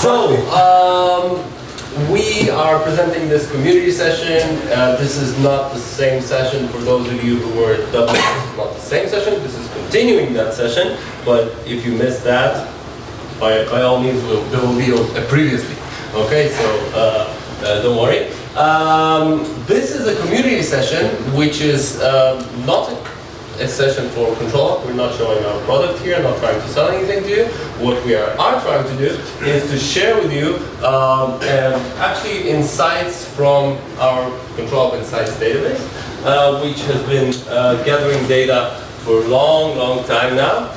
So, we are presenting this community session. This is not the same session for those of you who were double. This is not the same session. This is continuing that session. But if you missed that, by all means, there will be a previously. Okay, so don't worry. This is a community session, which is not a session for control. We're not showing our product here, not trying to sell anything to you. What we are trying to do is to share with you actually insights from our Control Insights database, which has been gathering data for a long time now,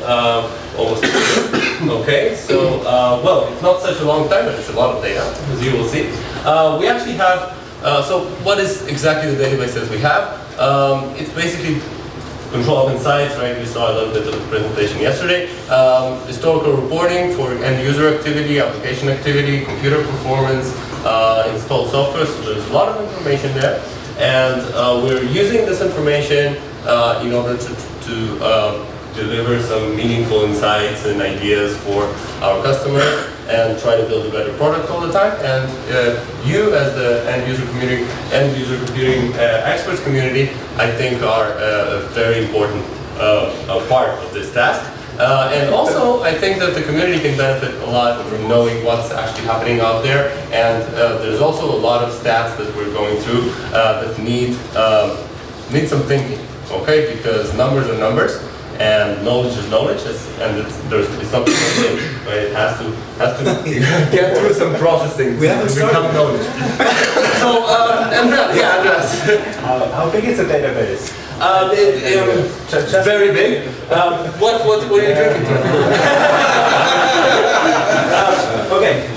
almost a year. Okay, so, well, it's not such a long time, but it's a lot of data, as you will see. We actually have, so what is exactly the database that we have? It's basically Control Insights, right? We saw a little bit of the presentation yesterday. Historical reporting for end user activity, application activity, computer performance, installed software, so there's a lot of information there. And we're using this information in order to deliver some meaningful insights and ideas for our customers and try to build a better product all the time. And you, as the end user computing experts community, I think are a very important part of this task. And also, I think that the community can benefit a lot from knowing what's actually happening out there. And there's also a lot of stats that we're going through that need some thinking, okay? Because numbers are numbers. And knowledge is knowledge, and it's not something, right? It has to get through some processing to become knowledge. So, Andreas. How big is the database? Very big. What are you drinking? Okay.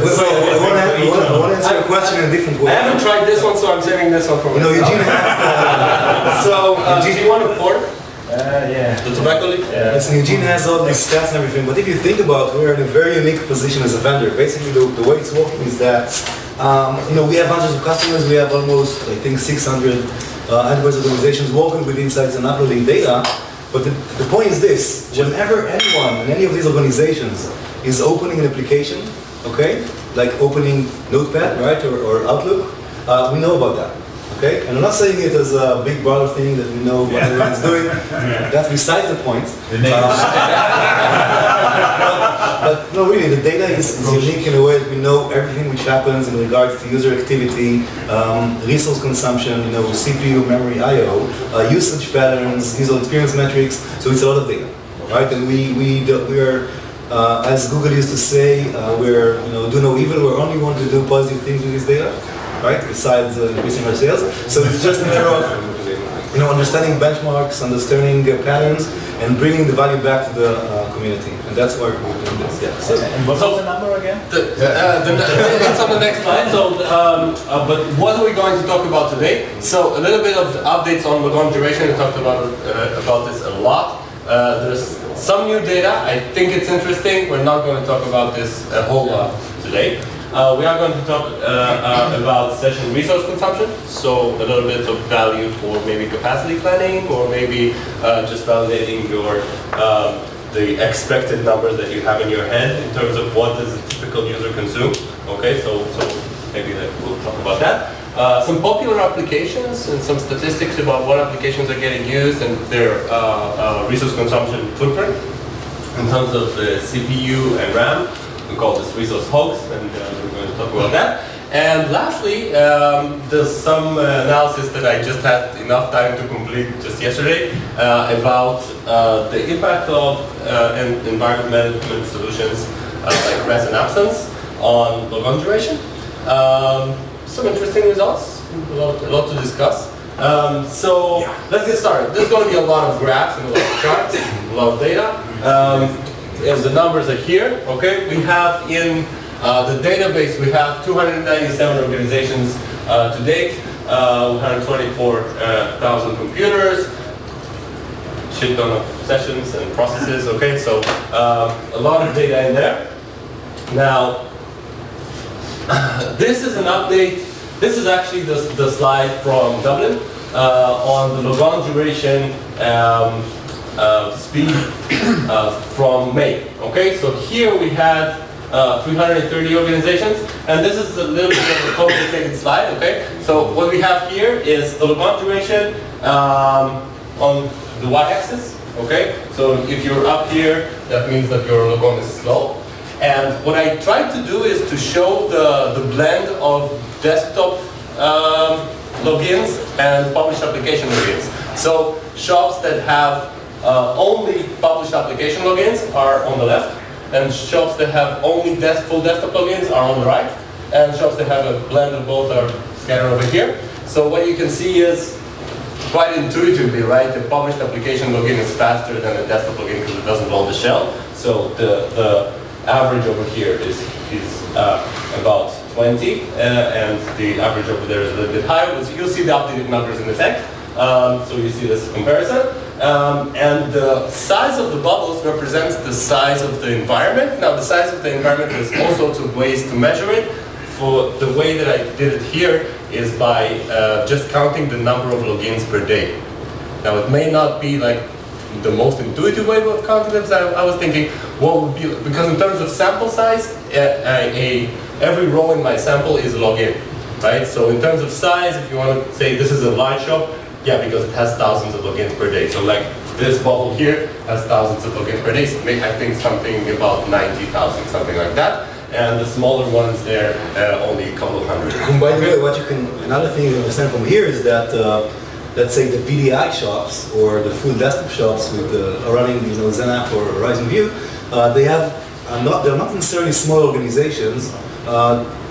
I want to answer a question in a different way. I haven't tried this one, so I'm saving this one for myself. Eugene has. Do you want to pour? Yeah. The tobacco leaf? Yeah. Listen, Eugene has all these stats and everything, but if you think about it, we're in a very unique position as a vendor. Basically, the way it's working is that, we have hundreds of customers. We have almost, I think, 600 enterprise organizations working with insights and uploading data. But the point is this: whenever anyone in any of these organizations is opening an application, okay, like opening Notepad, right, or Outlook, we know about that. Okay, and I'm not saying it as a big brother thing that we know what everyone's doing. That's besides the point. But no, really, the data is unique in a way that we know everything which happens in regards to user activity, resource consumption, CPU, memory, I/O, usage patterns, user experience metrics. So it's a lot of data, right? And we are, as Google used to say, we're do no evil. We're only want to do positive things with this data. Right? Besides increasing our sales. So it's just a matter of understanding benchmarks, understanding patterns, and bringing the value back to the community. And that's why we're doing this. Yeah. So, and what's the number again? It's on the next slide. So, but what are we going to talk about today? So a little bit of updates on Logon duration. We talked about this a lot. There's some new data. I think it's interesting. We're not going to talk about this a whole lot today. We are going to talk about session resource consumption, so a little bit of value for maybe capacity planning, or maybe just validating your the expected numbers that you have in your head in terms of what does a typical user consume. Okay, so maybe we'll talk about that. Some popular applications and some statistics about what applications are getting used and their resource consumption footprint in terms of the CPU and RAM. We call this resource hogs, and we're going to talk about that. And lastly, there's some analysis that I just had enough time to complete just yesterday about the impact of environment management solutions like REST and absence on Logon duration. Some interesting results, a lot to discuss. So let's get started. There's going to be a lot of graphs and a lot of charts, a lot of data. And the numbers are here, okay? We have in the database, we have 297 organizations to date, 124,000 computers, shit ton of sessions and processes, okay? So a lot of data in there. Now, this is an update. This is actually the slide from Dublin on the Logon duration speed from May. Okay, so here we had 330 organizations, and this is a little bit of a complicated slide, okay? So what we have here is the logon duration on the y-axis, okay? So if you're up here, that means that your logon is slow. And what I tried to do is to show the blend of desktop logins and published application logins. So shops that have only published application logins are on the left, and shops that have only full desktop logins are on the right, and shops that have a blend of both are scattered over here. So what you can see is, quite intuitively, right, the published application login is faster than the desktop login because it doesn't load the shell. So the average over here is about 20, and the average over there is a little bit higher. So you'll see the updated numbers in a sec. So you see this comparison. And the size of the bubbles represents the size of the environment. Now the size of the environment, there's all sorts of ways to measure it. For the way that I did it here is by just counting the number of logins per day. Now it may not be like the most intuitive way of counting them, so I was thinking what would be, because in terms of sample size, every row in my sample is a login, right? So in terms of size, if you want to say this is a large shop, yeah, because it has thousands of logins per day. So like this bubble here has thousands of logins per day. So I think something about 90,000, something like that. And the smaller ones there, only a couple of hundred. And by the way, another thing you understand from here is that, let's say the VDI shops or the full desktop shops with running, XenApp or Horizon View, they're not necessarily small organizations.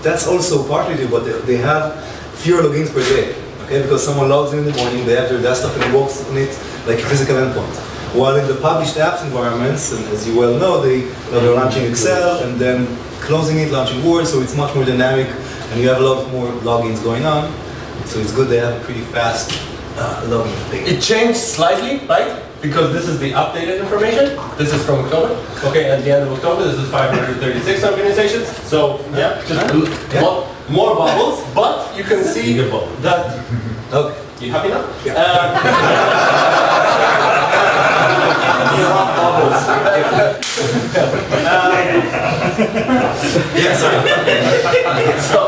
That's also partly due, but they have fewer logins per day. Okay, because someone logs in the morning, they have their desktop and works on it like a physical endpoint. While in the published apps environments, and as you well know, they're launching Excel and then closing it, launching Word, so it's much more dynamic, and you have a lot more logins going on. So it's good they have a pretty fast login thing. It changed slightly, right? Because this is the updated information. This is from October. Okay, at the end of October, this is 536 organizations. So yeah, just more bubbles, but you can see that. Okay. You happy now? Yeah. Yeah, sorry. So,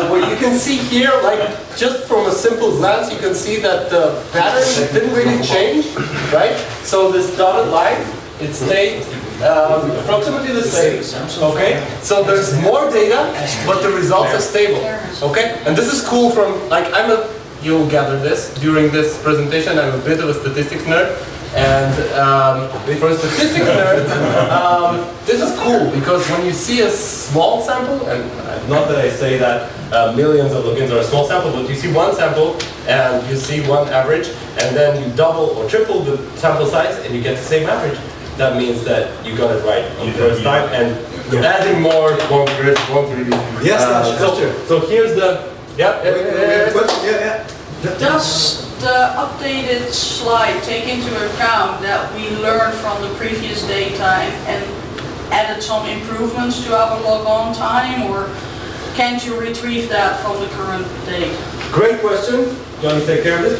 what you can see here, like just from a simple glance, you can see that the pattern didn't really change, right? So this dotted line, it stayed approximately the same. Okay, so there's more data, but the results are stable. Okay, and this is cool from you'll gather this during this presentation. I'm a bit of a statistics nerd. And for a statistics nerd, this is cool because when you see a small sample, and not that I say that millions of logins are a small sample, but you see one sample and you see one average, and then you double or triple the sample size and you get the same average. That means that you got it right on the first time, and adding more won't really. Yes, that's true. So here's the Does the updated slide take into account that we learned from the previous data and added some improvements to our logon time, or can't you retrieve that from the current data? Great question. You want to take care of this,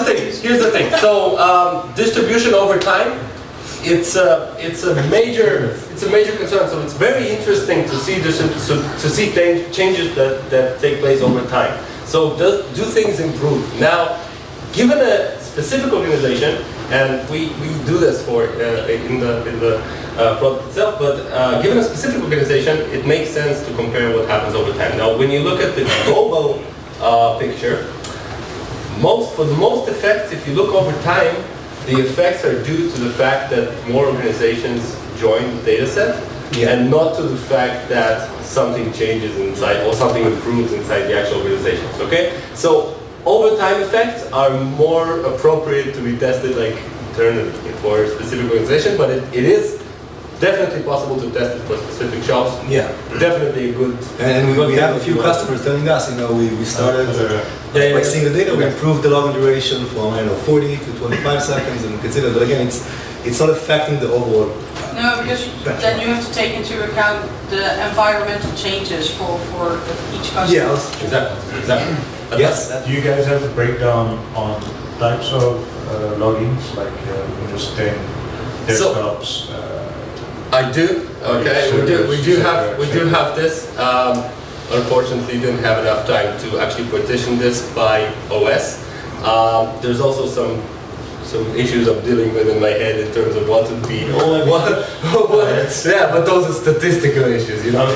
please? Here's the thing. So distribution over time, it's a major concern. So it's very interesting to see changes that take place over time. So do things improve? Now, given a specific organization, and we do this for in the product itself, but given a specific organization, it makes sense to compare what happens over time. Now, when you look at the global picture, for the most effects, if you look over time, the effects are due to the fact that more organizations join the data set, and not to the fact that something changes inside or something improves inside the actual organizations, okay? So over time effects are more appropriate to be tested like internally for a specific organization, but it is definitely possible to test it for specific shops. Yeah. Definitely a good... And we have a few customers telling us, we started by seeing the data, we improved the login duration from 40 to 25 seconds, and consider, but again, it's not affecting the overall. No, because then you have to take into account the environmental changes for each customer. Yes, Exactly. Yes. Do you guys have a breakdown on types of logins, like Windows 10 desktops, I do. Okay, we do have this. Unfortunately, didn't have enough time to actually partition this by OS. There's also some issues I'm dealing with in my head in terms of what would be. Yeah, but those are statistical issues, you know.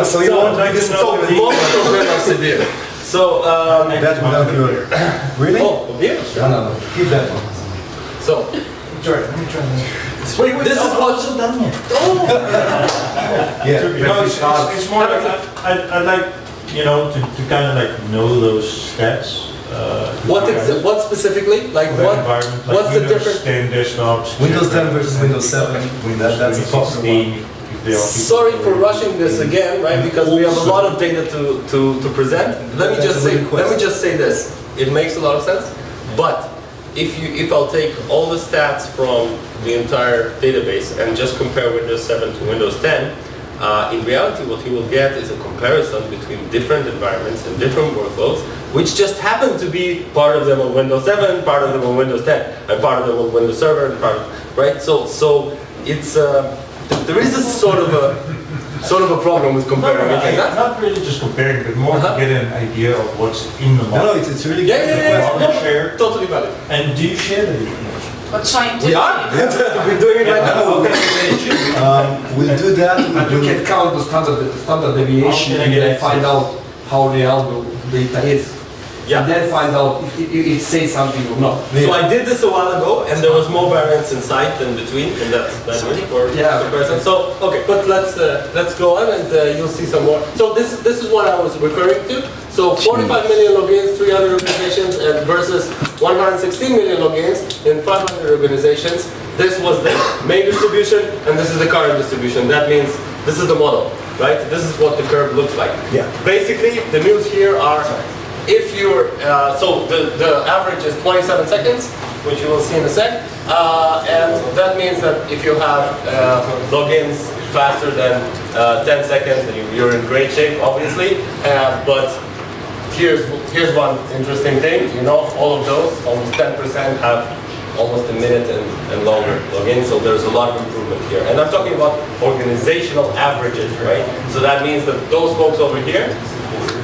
So you want to make this So most of them are severe. So that without your really? oh yeah, sure. No, keep that one. So Jordan, let me try this. wait, this is what. done yet. Yeah. No, it's more like, I'd like, you know, to kind of like know those stats. What specifically? Like For that what? environment, like What's the Windows difference? 10 desktops. Windows 10 versus Windows 7. That's a popular one. 2016, if they are Sorry for rushing this again, right? Because we have a lot of data to present. Let me just say this. It makes a lot of sense, but if I'll take all the stats from the entire database and just compare Windows 7 to Windows 10, in reality what you will get is a comparison between different environments and different workloads, which just happen to be part of them on Windows 7, part of them on Windows 10, and part of them on Windows Server, and right? So it's there is a sort of a problem with comparing it like that. Not really just comparing, but more to get an idea of what's in the No, market. it's really Yeah. Market share. Totally valid. And do you share that information? But scientifically. We are. We're doing it right now. We'll do that. And you can count the standard deviation How can I and get then access? find out how real the data is. Yeah. And then find out if it says something or not. So I did this a while ago, and there was more variance inside than between, and that's really for Yeah. comparison. So okay, but let's go on, and you'll see some more. So this is what I was referring to. So 45 million logins, 300 organizations, and versus 116 million logins in 500 organizations. This was the main distribution, and this is the current distribution. That means this is the model, right? This is what the curve looks like. Yeah. Basically, the news here are. If you're, so the average is 27 seconds, which you will see in a sec, and that means that if you have logins faster than 10 seconds, then you're in great shape, obviously, but here's one interesting thing, you know, all of those, almost 10% have almost a minute and longer login, so there's a lot of improvement here. And I'm talking about organizational averages, right? So that means that those folks over here,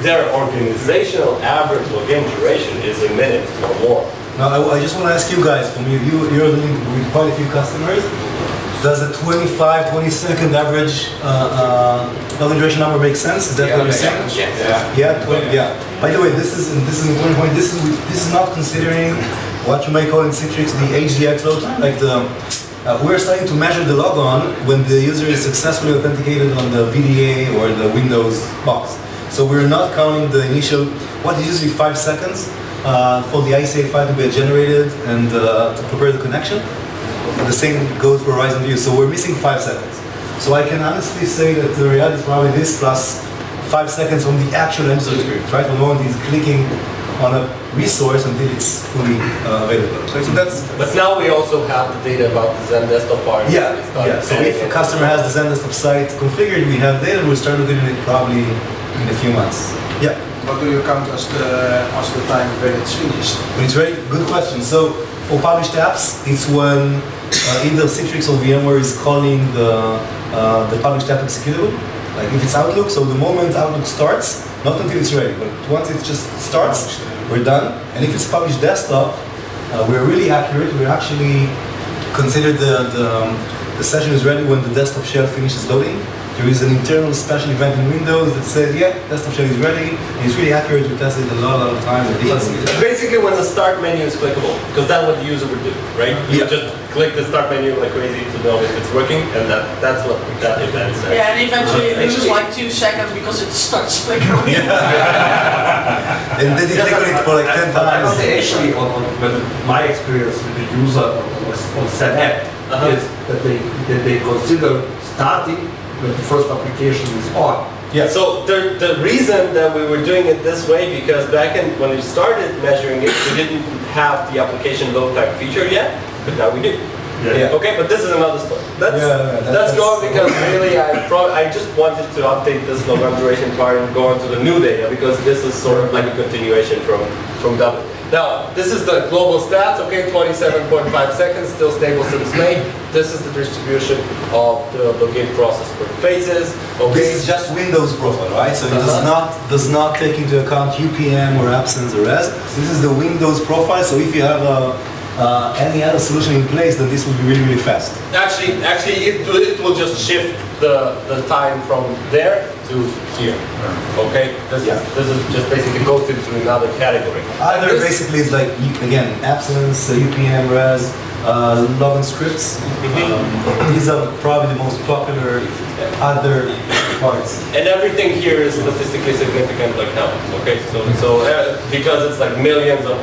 their organizational average login duration is a minute or more. Now, I just want to ask you guys, from you're dealing with quite a few customers, does a 25, 20-second average login duration number make sense? Is that what you're saying? Yeah, 20, yeah. By the way, this is an important point. This is not considering what you may call in Citrix the HDX load time, like we're starting to measure the logon when the user is successfully authenticated on the VDA or the Windows box. So we're not counting the initial, what is usually 5 seconds for the ICA file to be generated and to prepare the connection. The same goes for Horizon View. So we're missing 5 seconds. So I can honestly say that the reality is probably this plus 5 seconds from the actual end user experience, right? From the moment he's clicking on a resource until it's fully available. So that's. But now we also have the data about the Zen desktop part. Yeah. So if a customer has the Zen desktop site configured, we have data. We'll start looking at it probably in a few months. Yeah. What do you count as the time when it's finished? When it's ready, good question. So for published apps, it's when either Citrix or VMware is calling the published app executable. Like if it's Outlook, so the moment Outlook starts, not until it's ready, but once it just starts, we're done. And if it's published desktop, we're really accurate. We actually consider the session is ready when the desktop shell finishes loading. There is an internal special event in Windows that says, yeah, desktop shell is ready. And it's really accurate. We tested it a lot of times. It's basically when the start menu is clickable, because that's what the user would do, right? You would just click the start menu like crazy to know if it's working, and that's what that event says. Yeah, and eventually it loses like 2 seconds because it starts flickering. And then they click on it for like 10 I times. would say actually, my experience with the user on said app is that they consider starting when the first application is on. Yeah. So the reason that we were doing it this way, because back when we started measuring it, we didn't have the application load time feature yet, but now we do. Yeah. Okay, but this is another story. Let's that's- go because really I just wanted to update this logon duration part and go on to the new data because this is sort of like a continuation from that. Now, this is the global stats, okay, 27.5 seconds, still stable since May. This is the distribution of the login process per phases, okay? This is just Windows profile, right? So it does not take into account UPM or absence or res. This is the Windows profile. So if you have any other solution in place, then this will be really, really fast. Actually, it will just shift the time from there to here, okay? This is just basically goes into another category. Other basically is like, again, absence, UPM, res, login scripts. These are probably the most popular other parts. And everything here is statistically significant like now, okay? So because it's like millions of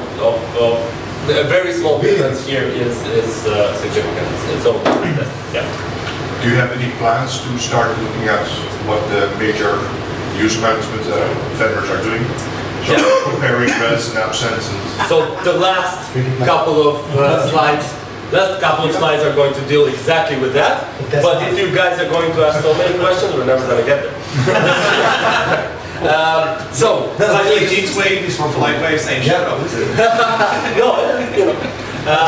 a very small difference here is significant. So, yeah. Do you have any plans to start looking at what the major user management vendors are doing? So comparing res and absence and... So the last couple of slides are going to deal exactly with that. But if you guys are going to ask so many questions, we're never going to get there. Like Gene's waiting for FlightWave saying shut up.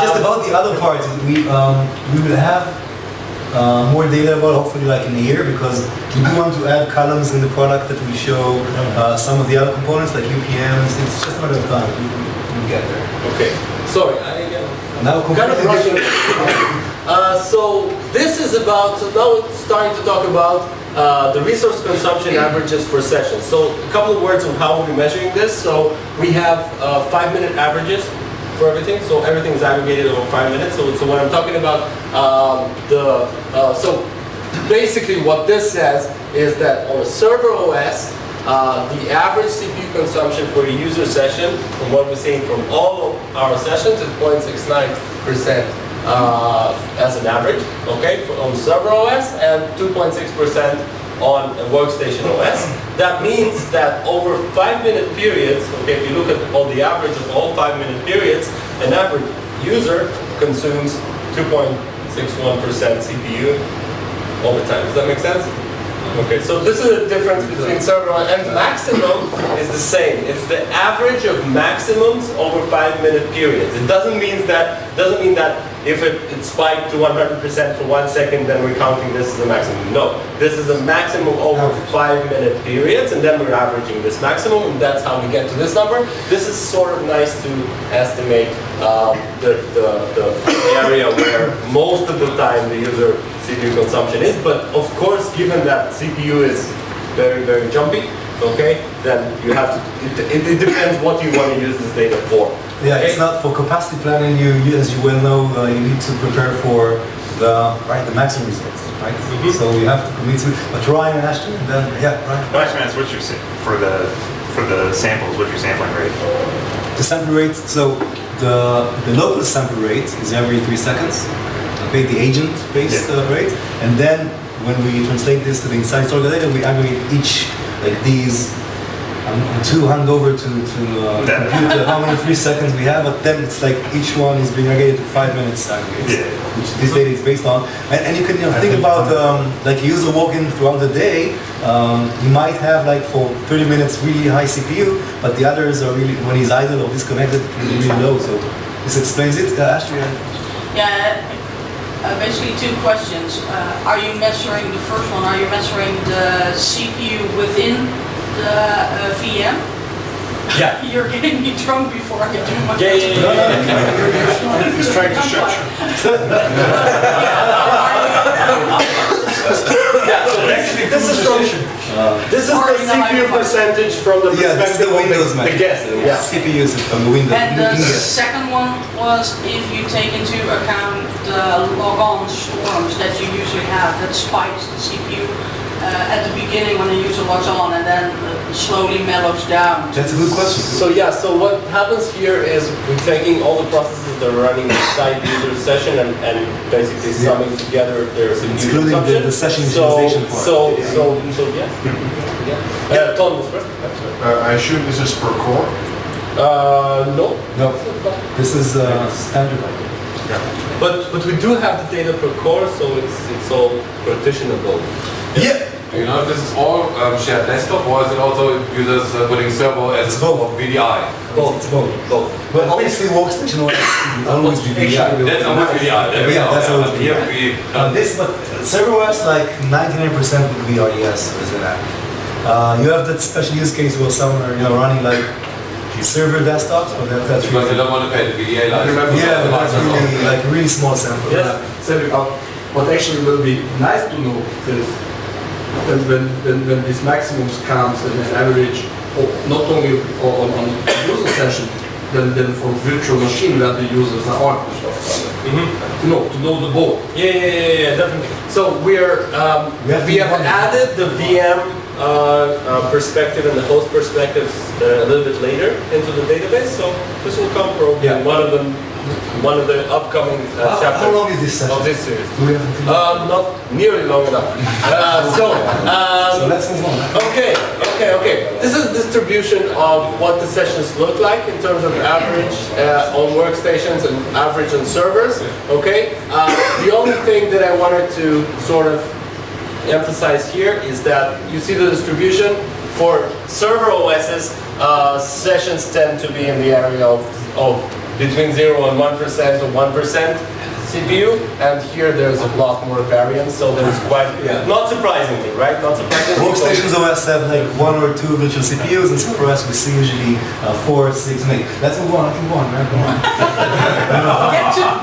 Just about the other parts, we will have more data about hopefully like in a year because we do want to add columns in the product that will show some of the other components like UPMs. It's just a matter of time. We'll get there. Okay. Sorry, Now kind of rushing. So this is about, so now we're starting to talk about the resource consumption averages per session. So a couple of words on how we're measuring this. So we have 5-minute averages for everything. So everything is aggregated over 5 minutes. So when I'm talking about so basically what this says is that on a server OS, the average CPU consumption for a user session, from what we're seeing from all of our sessions, is 0.69% as an average, okay, on server OS, and 2.6% on a workstation OS. That means that over 5-minute periods, okay, if you look at all the average of all 5-minute periods, an average user consumes 2.61% CPU all the time. Does that make sense? Okay, so this is the difference between server and maximum is the same. It's the average of maximums over 5-minute periods. It doesn't mean that if it spiked to 100% for 1 second, then we're counting this as a maximum. No, this is a maximum over 5-minute periods, and then we're averaging this maximum, and that's how we get to this number. This is sort of nice to estimate the area where most of the time the user CPU consumption is, but of course, given that CPU is very, very jumpy, okay, then you have to, it depends what you want to use this data for. Yeah, okay? it's not for capacity planning. You as you well know, you need to prepare for the maximum results, right? So you have to commit to. But Ryan and Ashton, then right. Question is, what's your for the samples? What's your sampling rate? The sample rate. So the local sample rate is every 3 seconds. Okay, the agent-based rate, and then when we translate this to the inside historical data, we aggregate each like these. To hand over to computer how many 3 seconds we have, but then it's like each one is being aggregated to 5 minutes aggregates, which this data is based on. And you can think about like a user walking throughout the day. You might have like for 30 minutes really high CPU, but the others are really, when he's idle or disconnected, it can be really low. So this explains it. Ashley? Yeah, basically 2 questions. Are you measuring the first one? Are you measuring the CPU within the VM? Yeah. You're getting me drunk before I do my He's trying to shut you. This is the CPU percentage from the perspective of the guest. Yeah. CPU is from the Windows. And the second one was if you take into account the logon storms that you usually have that spikes the CPU at the beginning when the user logs on and then slowly mellows down. That's a good question. So so what happens here is we're taking all the processes that are running inside the user session and basically summing together their CPU including consumption. the session utilization part. Tom was first. I assume this is per core? No. No, this is standard. But we do have the data per core, so it's all partitionable. Yeah. Do you know if this is all shared desktop, or is it also users putting server as It's both. VDI? Both. Both. But obviously workstation OS will always be VDI. That's almost VDI. There we Yeah, go. that's always Here VDI. we This, but server OS, like 99% will be RDS with an app. You have that special use case where someone are running like server desktops, but that's because they really, don't want to pay the VDA license. yeah, but that's really like really small sample. Yes. What actually will be nice to know is that when this maximums comes and an average, not only on user session, then for virtual machine where the users are on. To know the both. Yeah, definitely. So we have added the VM perspective and the host perspectives a little bit later into the database. So this will come probably in one of the upcoming chapters. How long is this session? Of this series? Do we have until- Not nearly long enough. So let's move on. Okay. This is a distribution of what the sessions look like in terms of average on workstations and average on servers. Okay. The only thing that I wanted to sort of emphasize here is that you see the distribution for server OSs. Sessions tend to be in the area of between 0 and 1% or 1% CPU, and here there's a lot more variance, so there's quite, not surprisingly, right? Not surprisingly. Workstations OS have like 1 or 2 virtual CPUs, and server OS we see usually 4, 6, and 8. Let's move on, man, come on.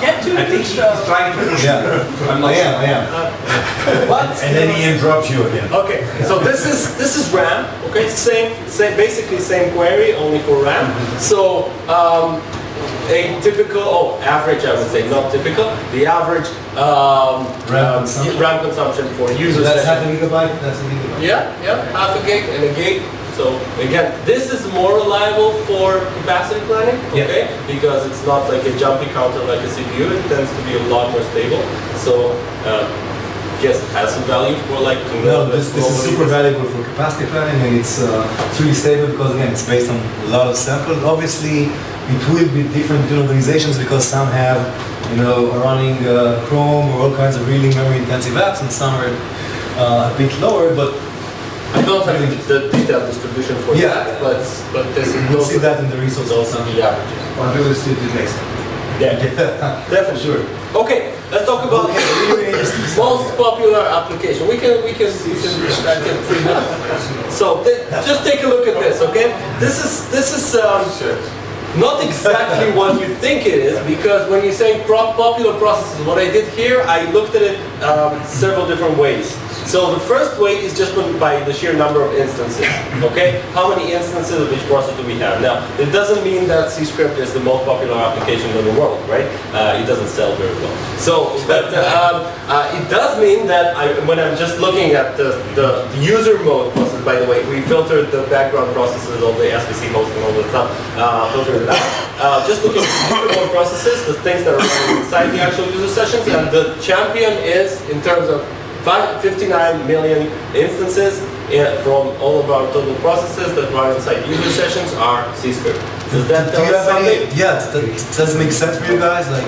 Get to the good stuff. Trying to push. Yeah, I am. And then he interrupts you again. Okay, so this is RAM. Okay, basically same query, only for RAM. So a typical, average I would say, not typical. The average RAM consumption for users. That's half a gigabyte. That's a gigabyte. Yeah, half a gig and a gig. So again, this is more reliable for capacity planning, okay? Because it's not like a jumpy counter like a CPU. It tends to be a lot more stable. So yes, it has some value for like to know. No, this is super valuable for capacity planning, and it's really stable because again, it's based on a lot of samples. Obviously, it will be different between organizations because some have, are running Chrome or all kinds of really memory-intensive apps, and some are a bit lower. But I don't have the detailed distribution for that, but this is we'll see that in the resource also also. the averages. Or do we see the next time? Yeah, definitely. Sure. Okay, let's talk about most popular application. We can I can free up. So just take a look at this, okay? This is not exactly what you think it is, because when you're saying popular processes, what I did here, I looked at it several different ways. So the first way is just by the sheer number of instances, okay? How many instances of each process do we have? Now, it doesn't mean that C script is the most popular application in the world, right? It doesn't sell very well. So, but it does mean that when I'm just looking at the user mode process, by the way, we filtered the background processes, all the SPC host and all that stuff, filtered it out. Just looking at user mode processes, the things that are running inside the actual user sessions, and the champion is, in terms of 59 million instances from all of our total processes that run inside user sessions are C script. Does that tell us something? Does it make sense for you guys? Like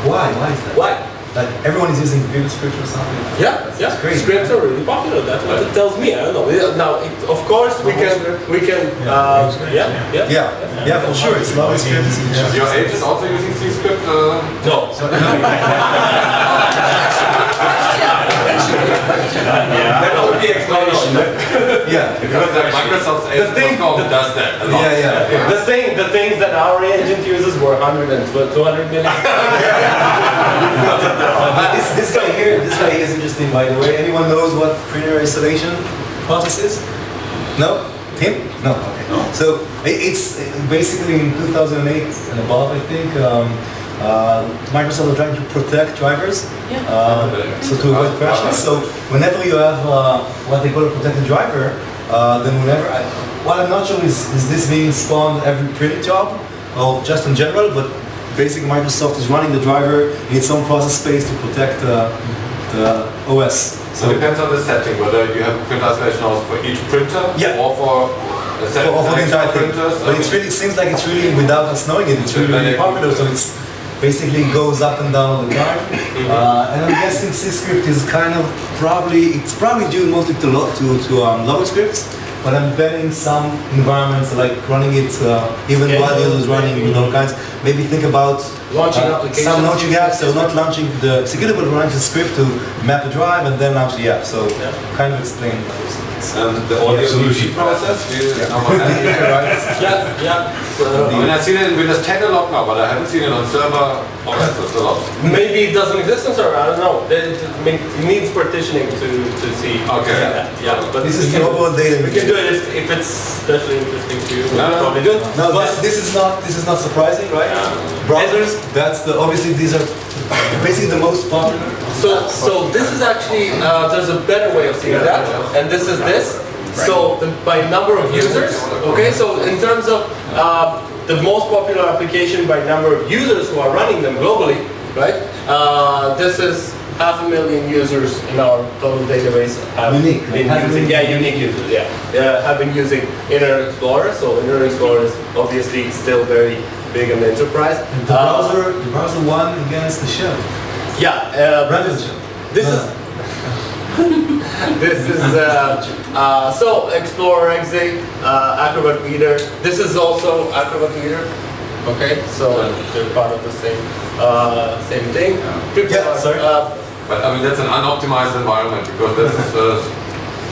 why? Why is that? Why? Like everyone is using Vue script or something? Yeah. great. Scripts are really popular. That's what it tells me. I don't know. Now, of course, we can. Yeah, for sure. It's not script. Is your agent also using C script? No. That would be explanation. Because Microsoft's agent does that a lot. Yeah. The things that our agent uses were 100 and 200 million. This guy here is interesting, by the way. Anyone knows what printer installation process is? No? Tim? No. Okay. So it's basically in 2008 and above, I think. Microsoft was trying to protect drivers, so to avoid crashes. So whenever you have what they call a protected driver, then what I'm not sure is this being spawned every print job or just in general, but basically Microsoft is running the driver in its own process space to protect the OS. So it depends on the setting, whether you have a print isolation house for each printer or for a set for the entire thing. printers. But it seems like it's really, without us knowing it, it's really popular. So it's basically goes up and down all the time. And I'm guessing C script is kind of it's probably due mostly to logic scripts. But I'm betting some environments like running it even while the user is running with all kinds. Maybe think about launching applications. Some launching apps, so not launching the executable, but launching the script to map a drive and then launch the app. So kind of explain those things. The audio solution process. Yeah. I mean, I've seen it in Windows 10 a lot now, but I haven't seen it on server or a lot. Maybe it doesn't exist on server, I don't know. It needs partitioning to see. Okay. Yeah, but This is the overall data. we can do it if it's especially interesting to you. No. Probably do it. No, But this is not surprising, right? Browsers. That's obviously these are basically the most popular. So this is actually there's a better way of seeing that, and this is this. So by number of users, okay. So in terms of the most popular application by number of users who are running them globally, right? This is 500,000 users in our total database have Unique. been using, unique users, have been using Internet Explorer. So Internet Explorer is obviously still very big in the enterprise. And the browser won against the shell. Random shell. This is this is so Explorer Exit, Acrobat Reader. This is also Acrobat Reader. Okay, so they're part of the same thing. Sorry. But I mean, that's an unoptimized environment because this is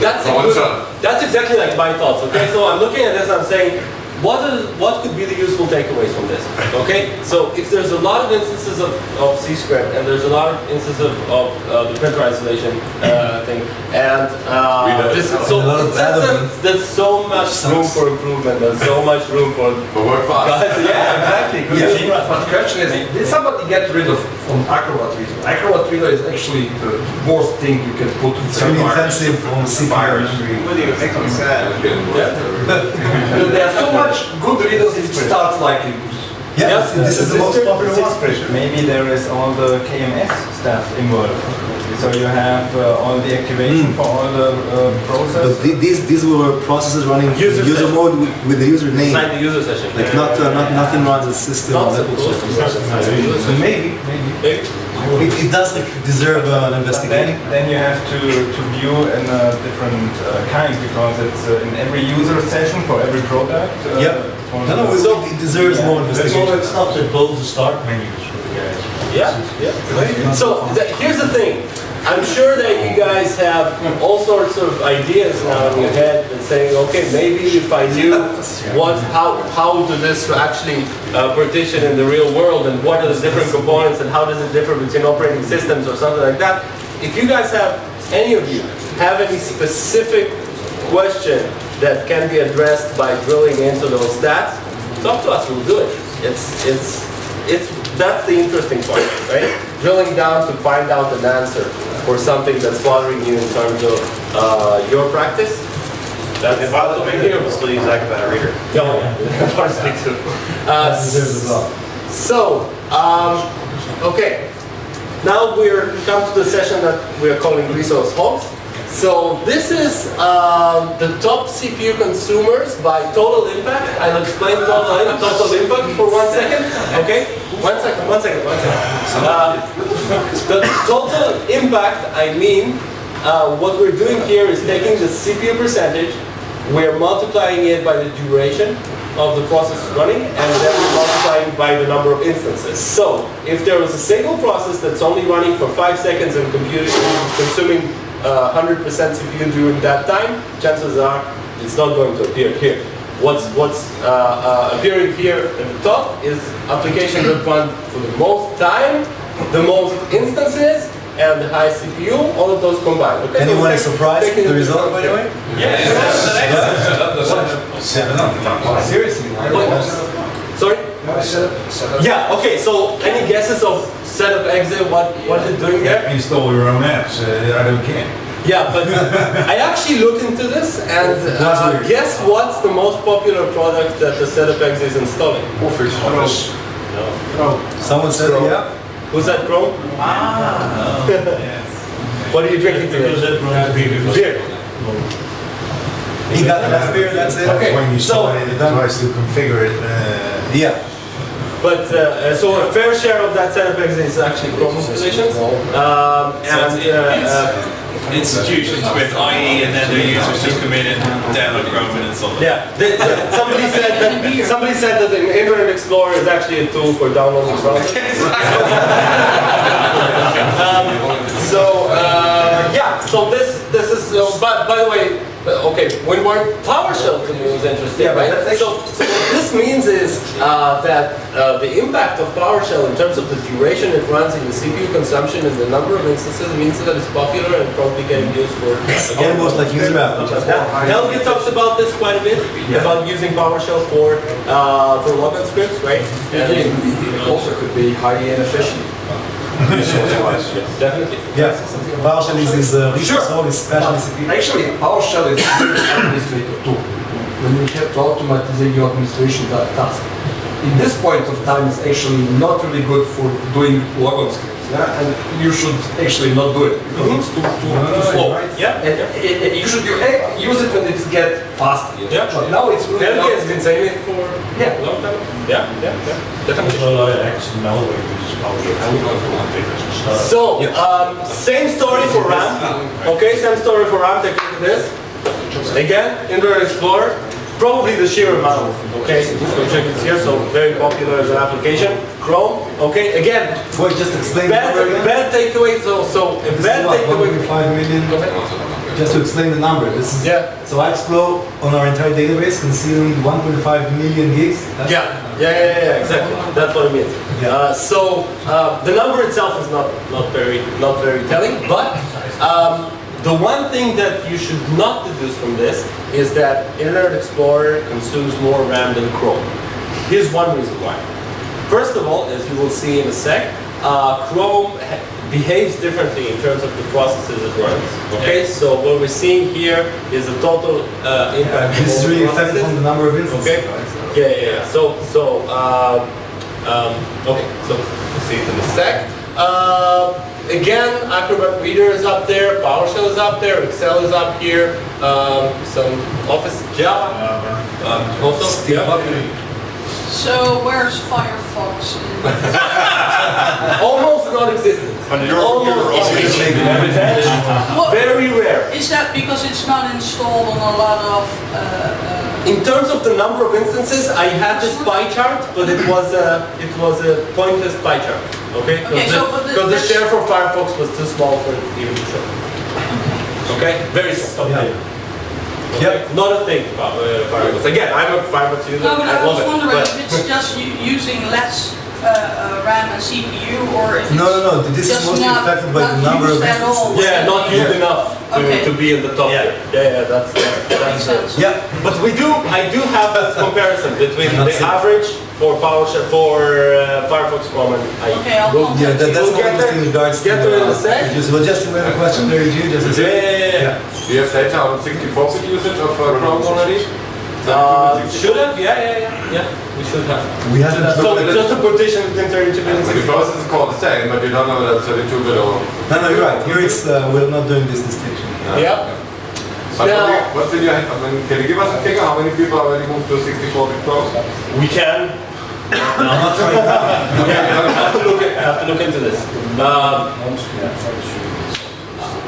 that's exactly like my thoughts. Okay, so I'm looking at this. I'm saying, what could be the useful takeaways from this? Okay, so if there's a lot of instances of C script and there's a lot of instances of the printer isolation thing, and there's so much room for improvement. There's so much room for work fast. Exactly. But the question is, did somebody get rid of from Acrobat Reader? Acrobat Reader is actually the worst thing you can put in It's really intensive on CPU memory. What do you make me sad? There's so much good readers it starts liking. Yeah, this is the most popular one. Maybe there is all the KMS stuff involved. So you have all the activation for all the process. But these were processes running user mode with the user name. Inside the user session. Like nothing runs the system. So maybe. It does deserve an investigation. Then you have to view in a different kind because it's in every user session for every product. It deserves more investigation. There's all that stuff that builds the start menus for the guys. So here's the thing. I'm sure that you guys have all sorts of ideas now in your head and saying, okay, maybe if I knew how do this actually partition in the real world and what are the different components and how does it differ between operating systems or something like that. If you guys any of you have any specific question that can be addressed by drilling into those stats, talk to us, we'll do it. That's the interesting part, right? Drilling down to find out an answer for something that's bothering you in terms of your practice. That's If I was over here, we'll still use Acrobat Reader. Honestly too. Okay. Now we're come to the session that we are calling resource hogs. So this is the top CPU consumers by total impact. I'll explain total impact for 1 second. Okay, 1 second. The total impact, I mean, what we're doing here is taking the CPU percentage, we're multiplying it by the duration of the process running, and then we're multiplying by the number of instances. So if there was a single process that's only running for 5 seconds and consuming 100% CPU during that time, chances are it's not going to appear here. What's appearing here at the top is application that run for the most time, the most instances, and the high CPU, all of those combined. Okay, Anyone is surprised with the result, by the way? Seriously? Sorry? Yeah, okay, so any guesses of setup exit, what is it doing there? Install your own apps, I don't care. Yeah, but I actually looked into this and guess what's the most popular product that the setup exit is installing? Office. No. Someone said, yeah. Who's that, Chrome? What are you drinking today? Beer. He got the last beer, that's it. Okay, When you so start it, it tries to configure it. Yeah. But so a fair share of that setup exit is actually Chrome installations. Institutions with IE and then their users just come in and download Chrome and install it. Yeah, somebody said that the Internet Explorer is actually a tool for downloading browsers. So this is by the way, okay, when we're PowerShell to me was interesting, Yeah, right? but So what this means is that the impact of PowerShell in terms of the duration it runs in the CPU consumption and the number of instances means that it's popular and probably getting used for. Again, most like user applications. Helge talks about this quite a bit, about using PowerShell for logout scripts, right? It also could be highly inefficient. Definitely. Yeah, PowerShell is resource special CPU. Actually, PowerShell is a good administrator tool. When you have to automate your administration task. In this point of time, it's actually not really good for doing logout scripts. Yeah? And you should actually not do it because it's too slow. Yeah. And you should use it when it gets faster. Yeah. But now it's really Helge has been saying it for Yeah. a long time. Yeah. Definitely. There's a lot of XML where you just PowerShell. So, same story for RAM. Okay, same story for RAM. Take a look at this. Again, Internet Explorer. Probably the sheer amount. Okay, so check it here. So very popular as an application. Chrome. Okay, again. Wait, just explain the number again. Bad takeaway. So a This bad is what, takeaway. 1.5 million. Just to explain the number, this is so iXplo on our entire database consumed 1.5 million gigs. That's Yeah, exactly. That's what it means. Yeah. So the number itself is not very telling, but the one thing that you should not deduce from this is that Internet Explorer consumes more RAM than Chrome. Here's one reason why. First of all, as you will see in a sec, Chrome behaves differently in terms of the processes it runs. Okay, so what we're seeing here is the total impact. This is really affected from the number of instances. Okay. Yeah. So okay. So we'll see it in a sec. Again, Acrobat Reader is up there, PowerShell is up there, Excel is up here, some Office Java also. So where's Firefox? Almost non-existent. On your computer also. What- Very rare. Is that because it's not installed on a lot of? In terms of the number of instances, I had this pie chart, but it was a pointless pie chart. Okay. Okay, but Because the that's- share for Firefox was too small for it even to show. Okay. Very small. Yeah. Okay? Not a thing about Firefox. Again, I'm a Firefox user. No, but I love was it, wondering but- if it's just using less RAM and CPU, or if it's No. This is just mostly not- affected by the not number of used at all. instances. Yeah, not used enough Okay. to be in the top Yeah. tier. Yeah, that's Makes sense. Yeah. But I do have a comparison between the That's it. average for PowerShell, for Firefox, Chrome, and IE. Okay, I'll We'll- contact Yeah, you. that's We'll not get just there. in regards to. Get to it in a sec. Well, just we have a question there, Eugene, just a sec. Yeah. Do you have data on 64-bit usage of Chrome already? Should have, yeah. We should have. We haven't. So just a partition between 32 and The 64. process is called the same, but you don't know that 32-bit or... No, you're right. Here it's we're not doing this distinction. Yeah. But Now- what did you have? I mean, can you give us a figure? How many people already moved to 64-bit Chrome? We can. Not right now. I have to look into this.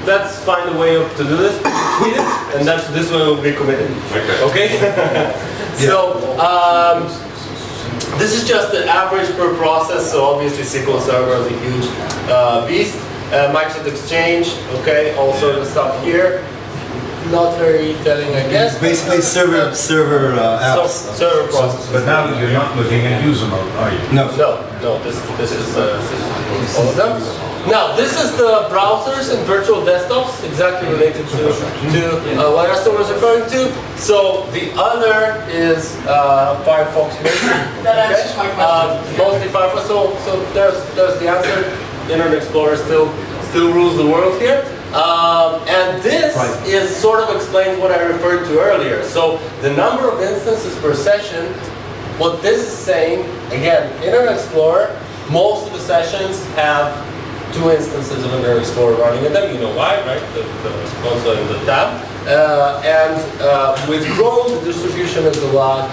Let's find a way to do this. Tweet it, and this way we'll be committed. Okay? So, this is just the average per process, so obviously SQL Server is a huge beast. Microsoft Exchange, okay, all sort of stuff here. Not very telling, I guess. Basically server apps. Server processes. But now you're not looking at user mode, are you? No. No, this is all of them. Now, this is the browsers and virtual desktops, exactly related to what Aston was referring to. So the other is Firefox. That answers my question. Mostly Firefox. So there's the answer. Internet Explorer still rules the world here. And this is sort of explains what I referred to earlier. So the number of instances per session. What this is saying, again, Internet Explorer, most of the sessions have 2 instances of Internet Explorer running in them. You know why, right? The console and the tab. And with Chrome, the distribution is a lot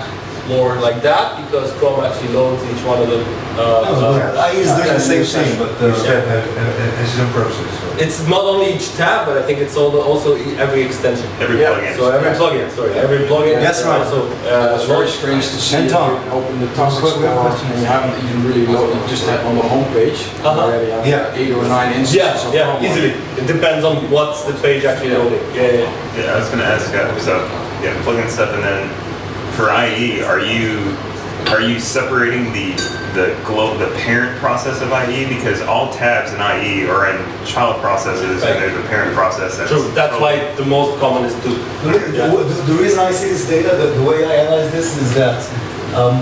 more like that because Chrome actually loads each one of them. IE is doing the same thing, but It's in process. It's not only each tab, but I think it's also every extension. Every plugin. So every plugin, sorry, every plugin. That's right. Also, It's very strange to see And if Tom. you open the task explorer and you haven't even really loaded, you just have on the homepage, already have Yeah. 8 or 9 instances of yeah, Chrome. easily. It depends on what's the page actually loading. Yeah. Yeah, I was gonna ask, so, yeah, plugin stuff, and then for IE, are you separating the parent process of IE? Because all tabs in IE are in child processes, Right. and there's a parent process that's... True, that's why the most common is 2. The reason I see this data, the way I analyze this is that,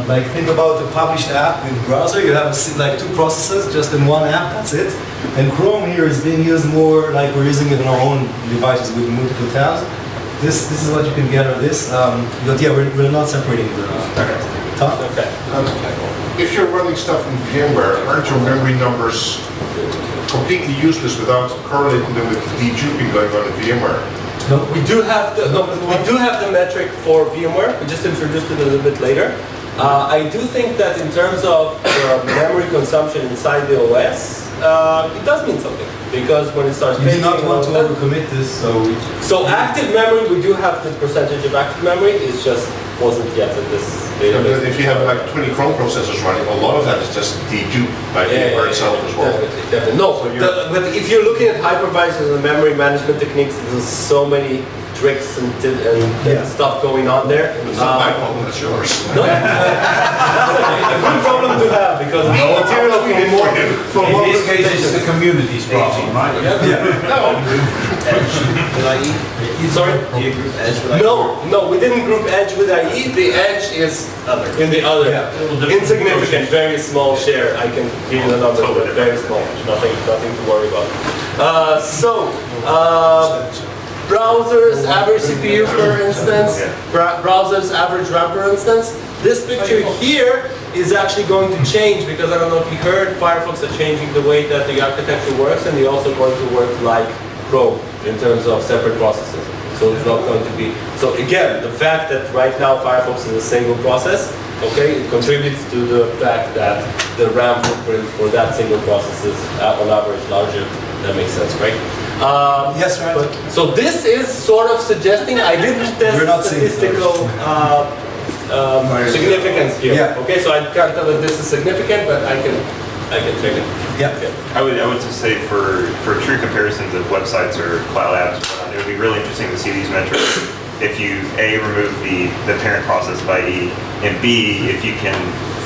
like think about a published app with browser, you have like 2 processes just in one app, that's it. And Chrome here is being used more like we're using it on our own devices with multiple tabs. This is what you can get of this, but yeah, we're not separating the top. Okay. If you're running stuff in VMware, aren't your memory numbers completely useless without correlating them with the duping going on in VMware? We do have the metric for VMware. We just introduced it a little bit later. I do think that in terms of memory consumption inside the OS, it does mean something because when it starts. You do not want to overcommit this, So active memory, we do have the percentage of active memory. It just wasn't yet in this database. If you have like 20 Chrome processors running, a lot of that is just dedupe by VMware itself as well. Definitely. No, but if you're looking at hypervisors and memory management techniques, there's so many tricks and stuff going on there. It's not my problem, it's yours. No, a good problem to have because the material from more It's the community's problem, right? Sorry? No, we didn't group edge with IE. The edge is in the other. Insignificant, very small share. I can give you the number, but very small. Nothing to worry about. Browsers, average CPU per instance, browsers, average RAM per instance. This picture here is actually going to change because I don't know if you heard, Firefox are changing the way that the architecture works, and they're also going to work like Chrome in terms of separate processes. So it's not going to be, so again, the fact that right now Firefox is a single process, okay, it contributes to the fact that the RAM footprint for that single process is on average larger. That makes sense, right? yes, right. So this is sort of suggesting, I didn't test statistical significance here. Yeah. Okay, so I can't tell if this is significant, but I can check it. Yeah. I would just say for true comparisons of websites or cloud apps, it would be really interesting to see these metrics. If you A, remove the parent process by E, and B, if you can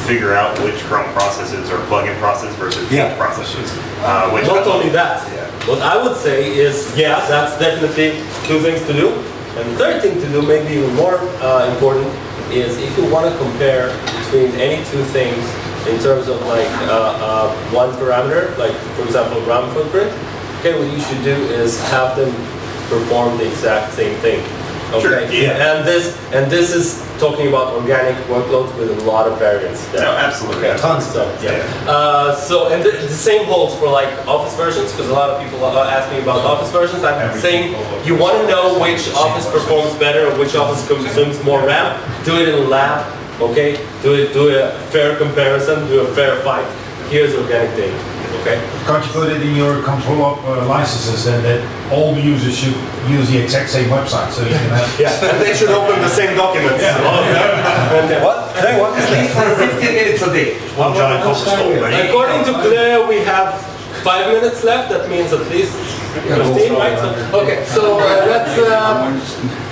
figure out which Chrome processes are plugin process versus page processes. Not only that, what I would say is, yeah, that's definitely 2 things to do. And the third thing to do, maybe even more important, is if you want to compare between any 2 things in terms of like one parameter, like for example RAM footprint, okay, what you should do is have them perform the exact same thing. Okay. Sure, yeah. And this is talking about organic workloads with a lot of variance. No, absolutely. Okay. Tons. So, and the same holds for like Office versions, because a lot of people ask me about Office versions. I'm saying you want to know which Office performs better or which Office consumes more RAM. Do it in a lab, okay? Do a fair comparison, do a fair fight. Here's organic data, okay? Can't you put it in your control licenses and that all the users should use the exact same website so you can have... And they should open the same documents. What? At least for 15 minutes a day. One giant office call. According to Claire, we have 5 minutes left. That means at least 15, right? So let's.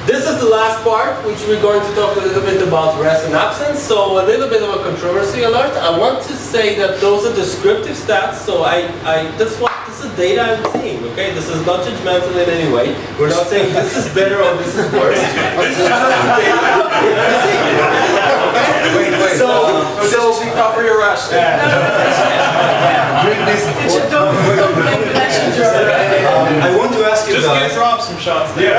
This is the last part, which we're going to talk a little bit about rest and absence. So a little bit of a controversy alert. I want to say that those are descriptive stats. So this is data I'm seeing. Okay, this is not judgmental in any way. We're not saying this is better or this is worse. This is just data I'm seeing. Wait. So cover your rest. Drink this. I want to ask you Just guys. give Rob some shots there.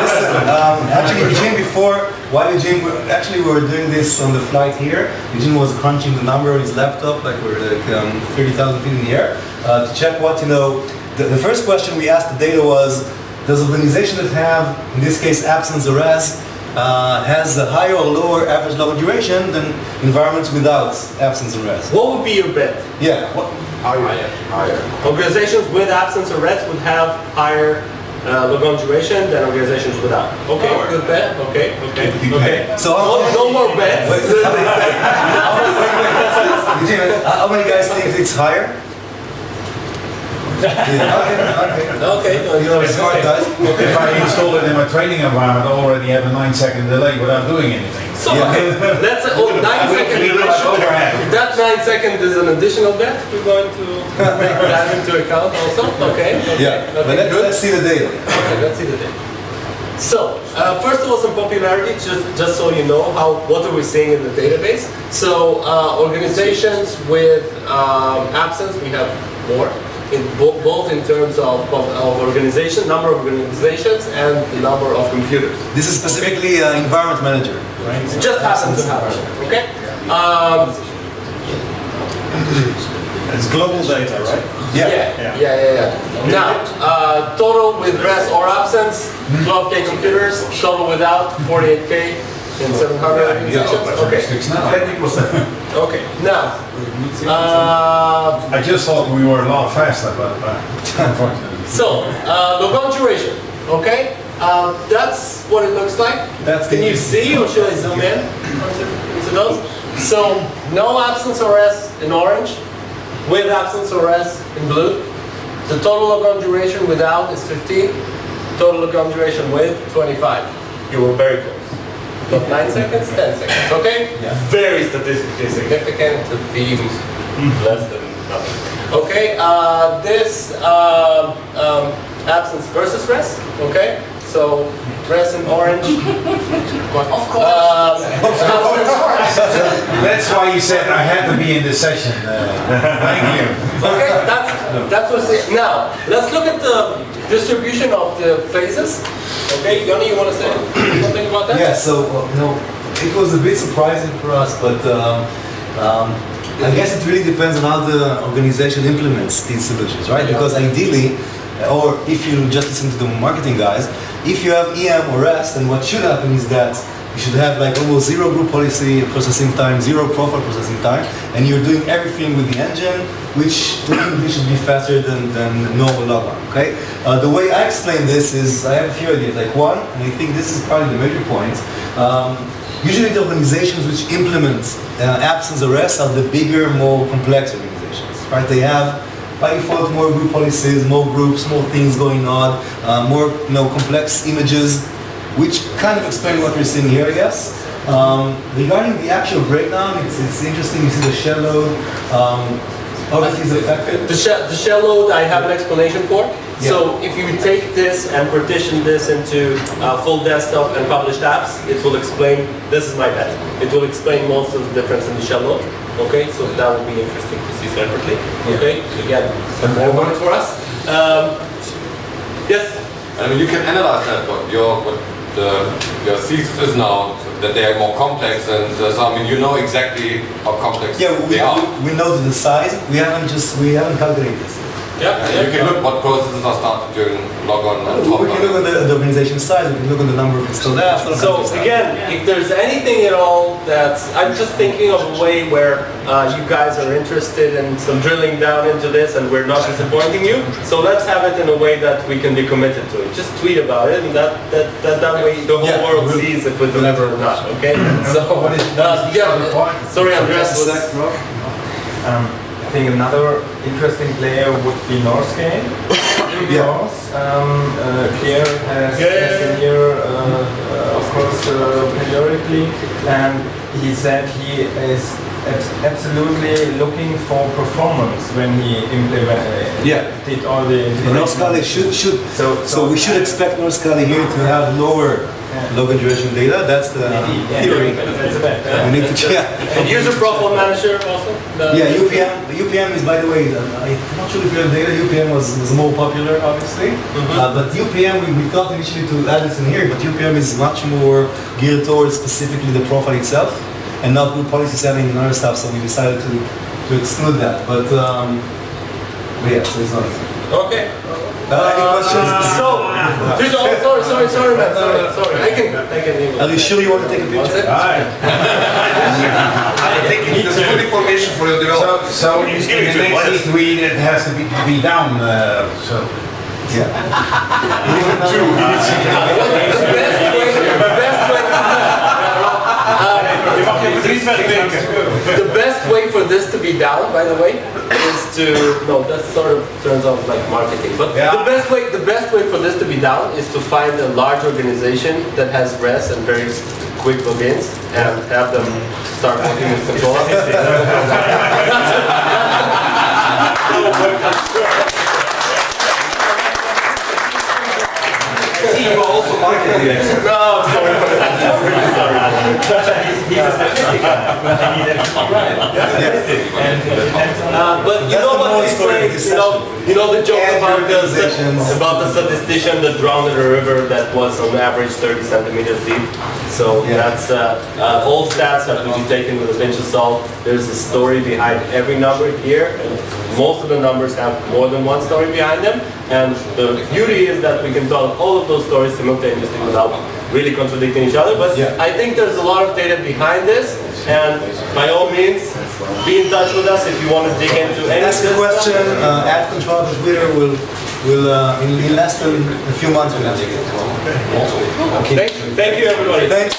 Listen, actually Eugene before, while Eugene, we were doing this on the flight here. Eugene was crunching the number on his laptop, like we're like 30,000 feet in the air, to check what, the first question we asked the data was, does organization that have, in this case, absence or rest, has a higher or lower average logon duration than environments without absence and rest. What would be your bet? Yeah. Higher. Organizations with absence or rest would have higher logon duration than organizations without. Okay, good bet. Okay. So No more bets. how many guys think it's higher? Yeah. Okay. You're smart guys. If I install it in my training environment, I already have a 9-second delay without doing anything. So, that's a 9 second. That 9 second is an additional bet. We're going to take that into account also. Okay. Yeah. But let's see the data. Okay, let's see the data. So, first of all, some popularity, just so you know what are we seeing in the database. So, organizations with absence, we have more. Both in terms of organization, number of organizations, and the number of computers. This is specifically environment manager, right? It just happens to happen. Okay. It's global data, right? Yeah. Now, total with rest or absence, 12K computers. Total without, 48K in 700 organizations. Okay. Okay. Now, I just thought we were a lot faster, but unfortunately. so, logon duration. Okay. That's what it looks like. Can you see, or should I zoom in into those? So, no absence or rest in orange, with absence or rest in blue. The total logon duration without is 15. Total logon duration with 25. You were very close. Not 9 seconds, 10 seconds. Okay? Yeah. Very statistically significant to be less than nothing. Okay. This absence versus rest. Okay. So rest in orange. Of course. That's why you said I had to be in this session. Thank you. Okay, that's what's it. Now, let's look at the distribution of the phases. Okay, Yoni, you want to say something about that? Yeah, so, it was a bit surprising for us, but I guess it really depends on how the organization implements these solutions, right? Because ideally, or if you just listen to the marketing guys, if you have EM or REST, then what should happen is that you should have like almost zero group policy processing time, zero profile processing time, and you're doing everything with the engine, which technically should be faster than normal logon, okay? The way I explain this is, I have a few ideas. Like one, and I think this is probably the major point, usually the organizations which implement absence arrest are the bigger, more complex organizations, right? They have, by default, more group policies, more groups, more things going on, more complex images, which kind of explain what we're seeing here, I guess. Regarding the actual breakdown, it's interesting. You see the shell load, obviously is affected. The shell load, I have an explanation for. Yeah. So if you take this and partition this into full desktop and published apps, it will explain, this is my bet, it will explain most of the difference in the shell load. Okay, so that would be interesting to see separately. Okay, again, some more work for us. Yes? I mean, you can analyze that, what your thesis is now, that they are more complex, and so I mean, you know exactly how complex they are. We know the size. We haven't calculated this. Yeah. You can look what processes are started during logon and We can look at the organization size. We can look at the number of installed apps. So again, if there's anything at all that's, I'm just thinking of a way where you guys are interested in some drilling down into this and we're not disappointing you. So let's have it in a way that we can be committed to it. Just tweet about it, and that way the whole world sees if we deliver or not. Okay. So sorry, Andreas. I think another interesting player would be Northgate. Because Pierre has been here, of course, periodically, and he said he is absolutely looking for performance when he did all the. Northscale should. So we should expect Northscale here to have lower logon duration data. That's the theory. That's a bet. We need to And user profile manager also? UPM. The UPM is, by the way, I'm not sure if you have data. UPM was more popular, obviously. But UPM, we thought initially to add this in here, but UPM is much more geared towards specifically the profile itself, and not group policy setting and other stuff. So we decided to exclude that. But yeah, so it's not. Okay. Any questions? So Sorry, man, sorry. I can even. Are you sure you want to take a picture? Alright. I think it needs good information for your development. So in the next E3 it has to be down, so. The best way for this to be down, by the way, is to that sort of turns out like marketing. But the best way for this to be down is to find a large organization that has REST and very quick logins and have them start working with control. See, you are also marketing expert. No, I'm sorry for that. I'm really sorry. He's a statistic guy. But you know what they say, you know the joke about the statistician that drowned in a river that was on average 30 centimeters deep. So that's all stats have to be taken with a pinch of salt. There's a story behind every number here. Most of the numbers have more than one story behind them. And the beauty is that we can tell all of those stories simultaneously without really contradicting each other. But I think there's a lot of data behind this. And by all means, be in touch with us if you want to dig into any Ask a question, add control to Twitter, will in less than a few months we'll answer it. Thank you everybody. Thanks.